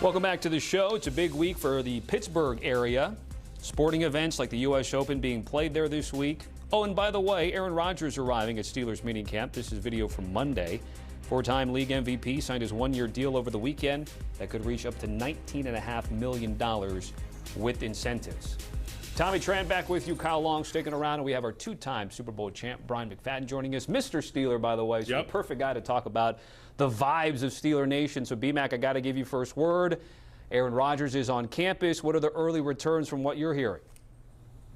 Welcome back to the show. It's a big week for the Pittsburgh area. Sporting events like the U.S. Open being played there this week. Oh, and by the way, Aaron Rodgers arriving at Steelers Minicamp. This is video from Monday. Four-time league MVP signed his one-year deal over the weekend that could reach up to $19.5 million with incentives. Tommy Tran back with you. Kyle Long sticking around, and we have our two-time Super Bowl champ, Bryant McFadden, joining us. Mr. Steeler, by the way, so the perfect guy to talk about the vibes of Steeler Nation. So, B-Mac, I got to give you first word. Aaron Rodgers is on campus. What are the early returns from what you're hearing?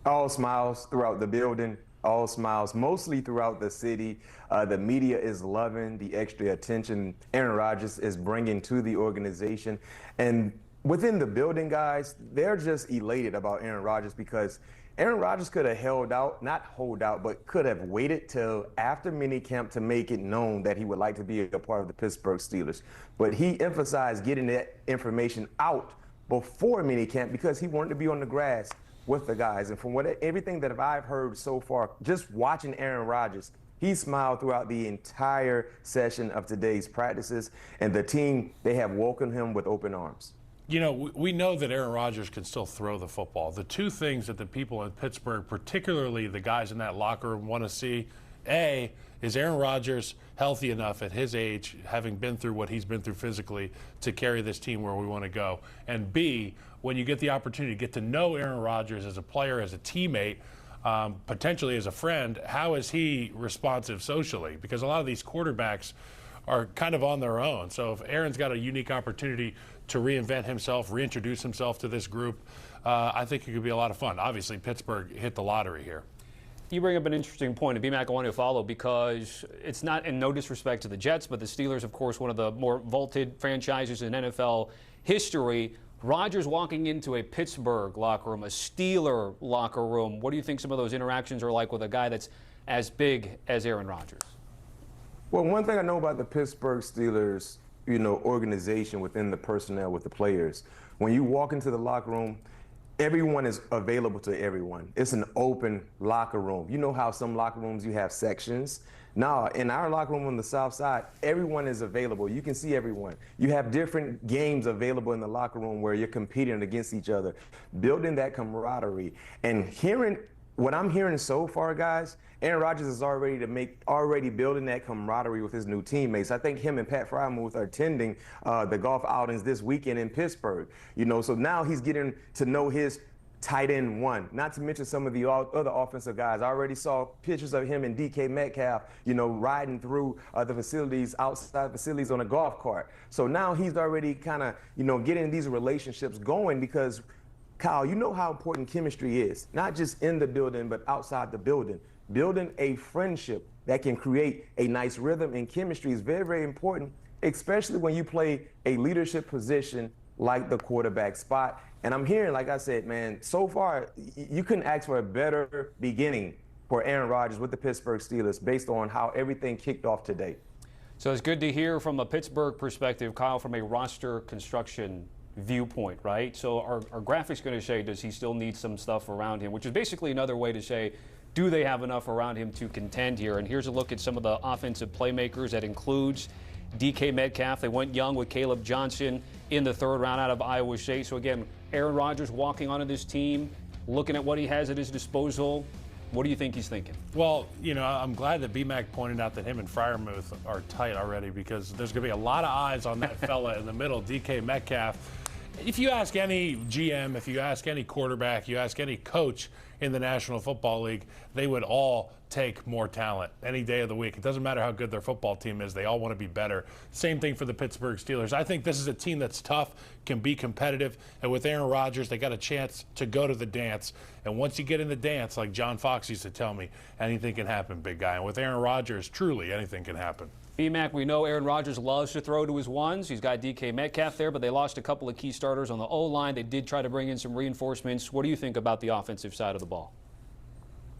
All smiles throughout the building. All smiles, mostly throughout the city. The media is loving the extra attention Aaron Rodgers is bringing to the organization. And within the building, guys, they're just elated about Aaron Rodgers because Aaron Rodgers could have held out, not hold out, but could have waited till after minicamp to make it known that he would like to be a part of the Pittsburgh Steelers. But he emphasized getting that information out before minicamp because he wanted to be on the grass with the guys. And from everything that I've heard so far, just watching Aaron Rodgers, he smiled throughout the entire session of today's practices. And the team, they have welcomed him with open arms. You know, we know that Aaron Rodgers can still throw the football. The two things that the people in Pittsburgh, particularly the guys in that locker room, want to see, A, is Aaron Rodgers healthy enough at his age, having been through what he's been through physically, to carry this team where we want to go? And B, when you get the opportunity to get to know Aaron Rodgers as a player, as a teammate, potentially as a friend, how is he responsive socially? Because a lot of these quarterbacks are kind of on their own. So if Aaron's got a unique opportunity to reinvent himself, reintroduce himself to this group, I think it could be a lot of fun. Obviously, Pittsburgh hit the lottery here. You bring up an interesting point, and B-Mac, I want to follow because it's not in no disrespect to the Jets, but the Steelers, of course, one of the more vaulted franchises in NFL history. Rodgers walking into a Pittsburgh locker room, a Steeler locker room. What do you think some of those interactions are like with a guy that's as big as Aaron Rodgers? Well, one thing I know about the Pittsburgh Steelers, organization within the personnel with the players, when you walk into the locker room, everyone is available to everyone. It's an open locker room. You know how some locker rooms you have sections? Now, in our locker room on the south side, everyone is available. You can see everyone. You have different games available in the locker room where you're competing against each other, building that camaraderie. And what I'm hearing so far, guys, Aaron Rodgers is already building that camaraderie with his new teammates. I think him and Pat Frymuth are attending the golf outings this weekend in Pittsburgh. So now he's getting to know his tight end one, not to mention some of the other offensive guys. I already saw pictures of him and DK Metcalf, riding through the facilities, outside facilities on a golf cart. So now he's already kind of, getting these relationships going because, Kyle, you know how important chemistry is, not just in the building, but outside the building. Building a friendship that can create a nice rhythm and chemistry is very, very important, especially when you play a leadership position like the quarterback spot. And I'm hearing, like I said, man, so far, you couldn't ask for a better beginning for Aaron Rodgers with the Pittsburgh Steelers based on how everything kicked off today. So it's good to hear from a Pittsburgh perspective, Kyle, from a roster construction viewpoint, right? So our graphics going to say, does he still need some stuff around him, which is basically another way to say, do they have enough around him to contend here? And here's a look at some of the offensive playmakers. That includes DK Metcalf. They went young with Caleb Johnson in the third round out of Iowa State. So again, Aaron Rodgers walking onto this team, looking at what he has at his disposal. What do you think he's thinking? Well, I'm glad that B-Mac pointed out that him and Frymuth are tight already because there's going to be a lot of eyes on that fella in the middle, DK Metcalf. If you ask any GM, if you ask any quarterback, you ask any coach in the National Football League, they would all take more talent any day of the week. It doesn't matter how good their football team is. They all want to be better. Same thing for the Pittsburgh Steelers. I think this is a team that's tough, can be competitive, and with Aaron Rodgers, they got a chance to go to the dance. And once you get in the dance, like John Fox used to tell me, anything can happen, big guy. And with Aaron Rodgers, truly anything can happen. B-Mac, we know Aaron Rodgers loves to throw to his ones. He's got DK Metcalf there, but they lost a couple of key starters on the O-line. They did try to bring in some reinforcements. What do you think about the offensive side of the ball?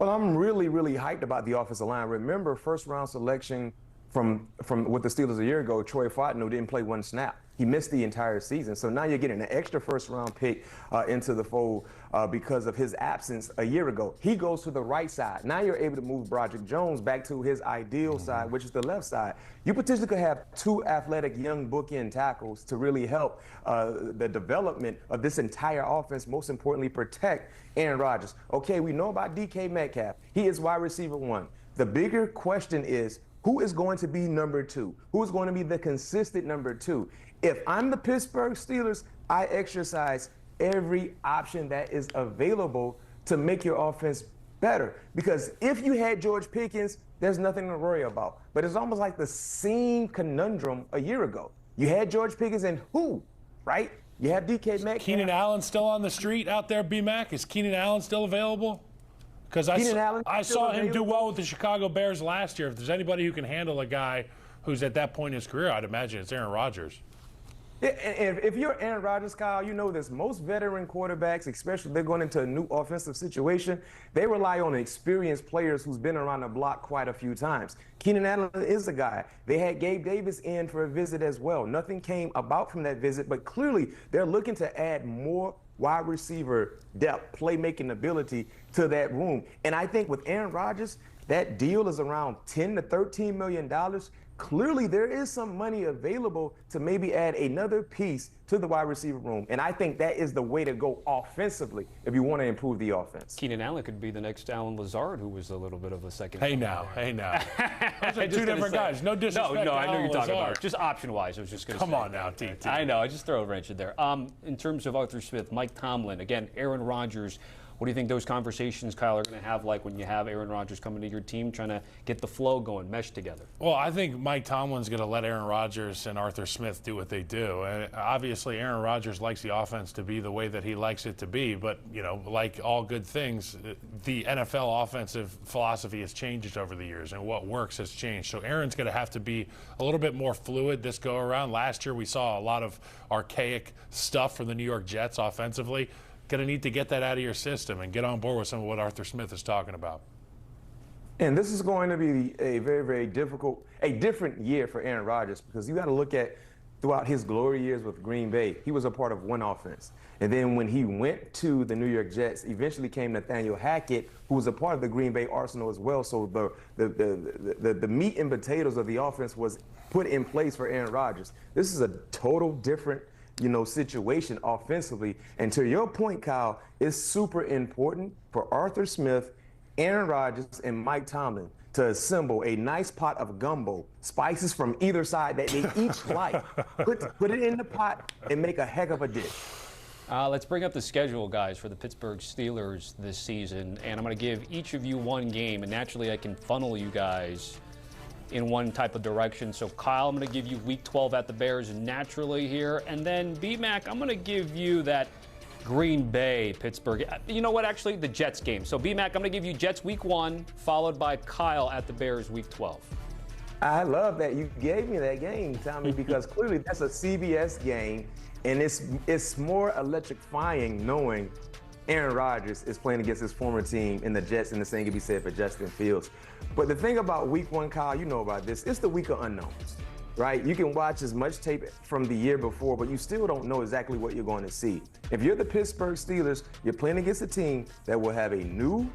Well, I'm really, really hyped about the offensive line. Remember, first-round selection from with the Steelers a year ago, Troy Fontenot didn't play one snap. He missed the entire season. So now you're getting an extra first-round pick into the fold because of his absence a year ago. He goes to the right side. Now you're able to move Broderick Jones back to his ideal side, which is the left side. You potentially could have two athletic young bookend tackles to really help the development of this entire offense, most importantly, protect Aaron Rodgers. Okay, we know about DK Metcalf. He is wide receiver 1. The bigger question is, who is going to be number 2? Who is going to be the consistent number 2? If I'm the Pittsburgh Steelers, I exercise every option that is available to make your offense better. Because if you had George Pickens, there's nothing to worry about. But it's almost like the same conundrum a year ago. You had George Pickens and who, right? You have DK Metcalf. Keenan Allen still on the street out there, B-Mac? Is Keenan Allen still available? Because I saw him do well with the Chicago Bears last year. If there's anybody who can handle a guy who's at that point in his career, I'd imagine it's Aaron Rodgers. Yeah, and if you're Aaron Rodgers, Kyle, you know this. Most veteran quarterbacks, especially if they're going into a new offensive situation, they rely on experienced players who's been around the block quite a few times. Keenan Allen is the guy. They had Gabe Davis in for a visit as well. Nothing came about from that visit, but clearly they're looking to add more wide receiver depth, playmaking ability to that room. And I think with Aaron Rodgers, that deal is around $10 to $13 million. Clearly, there is some money available to maybe add another piece to the wide receiver room. And I think that is the way to go offensively if you want to improve the offense. Keenan Allen could be the next Allen Lazard, who was a little bit of a second. Hey now. Those are two different guys. No disrespect. No, I know Allen you're talking Lazard. about. Just option-wise, I was just going to say. Come on now, TT. I know, I just throw a wrench in there. In terms of Arthur Smith, Mike Tomlin, again, Aaron Rodgers, what do you think those conversations, Kyle, are going to have like when you have Aaron Rodgers coming to your team trying to get the flow going, mesh together? Well, I think Mike Tomlin's going to let Aaron Rodgers and Arthur Smith do what they do. And obviously, Aaron Rodgers likes the offense to be the way that he likes it to be. But, you know, like all good things, the NFL offensive philosophy has changed over the years, and what works has changed. So Aaron's going to have to be a little bit more fluid this go around. Last year, we saw a lot of archaic stuff from the New York Jets offensively. Going to need to get that out of your system and get on board with some of what Arthur Smith is talking about. And this is going to be a very, very different year for Aaron Rodgers, because you got to look at throughout his glory years with Green Bay, he was a part of one offense. And then when he went to the New York Jets, eventually came Nathaniel Hackett, who was a part of the Green Bay arsenal as well. So the meat and potatoes of the offense was put in place for Aaron Rodgers. This is a total different situation offensively. And to your point, Kyle, it's super important for Arthur Smith, Aaron Rodgers, and Mike Tomlin to assemble a nice pot of gumbo, spices from either side that they each like. Put it in the pot and make a heck of a dish. Let's bring up the schedule, guys, for the Pittsburgh Steelers this season. And I'm going to give each of you one game, and naturally I can funnel you guys in one type of direction. So, Kyle, I'm going to give you Week 12 at the Bears naturally here. And then, B-Mac, I'm going to give you that Green Bay, Pittsburgh. You know what, actually, the Jets game. So, B-Mac, I'm going to give you Jets Week 1, followed by Kyle at the Bears Week 12. I love that you gave me that game, Tommy, because clearly that's a CBS game, and it's more electrifying knowing Aaron Rodgers is playing against his former team in the Jets, and the same can be said for Justin Fields. But the thing about Week 1, Kyle, you know about this, it's the week of unknowns, right? You can watch as much tape from the year before, but you still don't know exactly what you're going to see. If you're the Pittsburgh Steelers, you're playing against a team that will have a new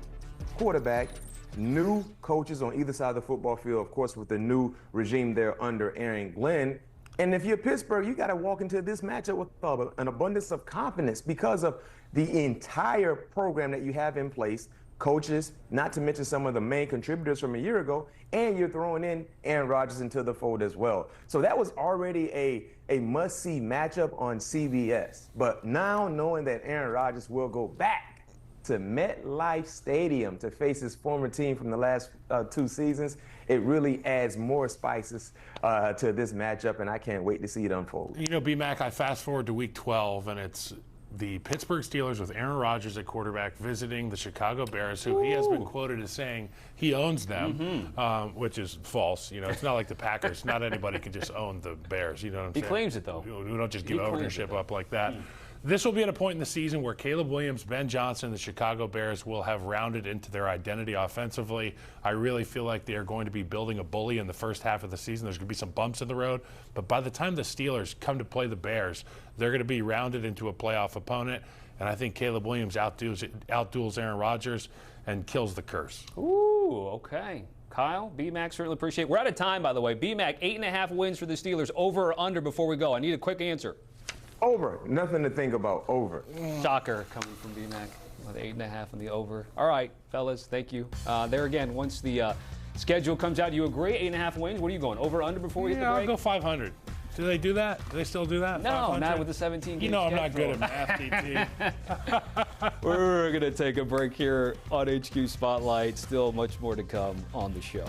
quarterback, new coaches on either side of the football field, of course, with the new regime there under Aaron Glenn. And if you're Pittsburgh, you got to walk into this matchup with an abundance of confidence because of the entire program that you have in place, coaches, not to mention some of the main contributors from a year ago, and you're throwing in Aaron Rodgers into the fold as well. So that was already a must-see matchup on CBS. But now knowing that Aaron Rodgers will go back to MetLife Stadium to face his former team from the last 2 seasons, it really adds more spices to this matchup, and I can't wait to see it unfold. You know, B-Mac, I fast forward to Week 12, and it's the Pittsburgh Steelers with Aaron Rodgers at quarterback visiting the Chicago Bears, who he has been quoted as saying he owns them, which is false. You know, it's not like the Packers. Not anybody can just own the Bears. You know what I'm saying? He claims it, though. We don't just give ownership up like that. This will be at a point in the season where Caleb Williams, Ben Johnson, and the Chicago Bears will have rounded into their identity offensively. I really feel like they are going to be building a bully in the first half of the season. There's going to be some bumps in the road, but by the time the Steelers come to play the Bears, they're going to be rounded into a playoff opponent, and I think Caleb Williams outduels Aaron Rodgers and kills the curse. Ooh, okay. Kyle, B-Mac, certainly appreciate it. We're out of time, by the way. B-Mac, 8.5 wins for the Steelers. Over or under before we go? I need a quick answer. Over. Nothing to think about. Over. Shocker coming from B-Mac with 8.5 on the over. All right, fellas, thank you. There again, once the schedule comes out, do you agree? 8.5 wins? What are you going? Over or under before we hit the break? I'll go 500. Do they do that? Do they still do that? No, 500? not with the 17 You know I'm not good at math, DT. We're going to take a break here on HQ Spotlight. Still much more to come on the show.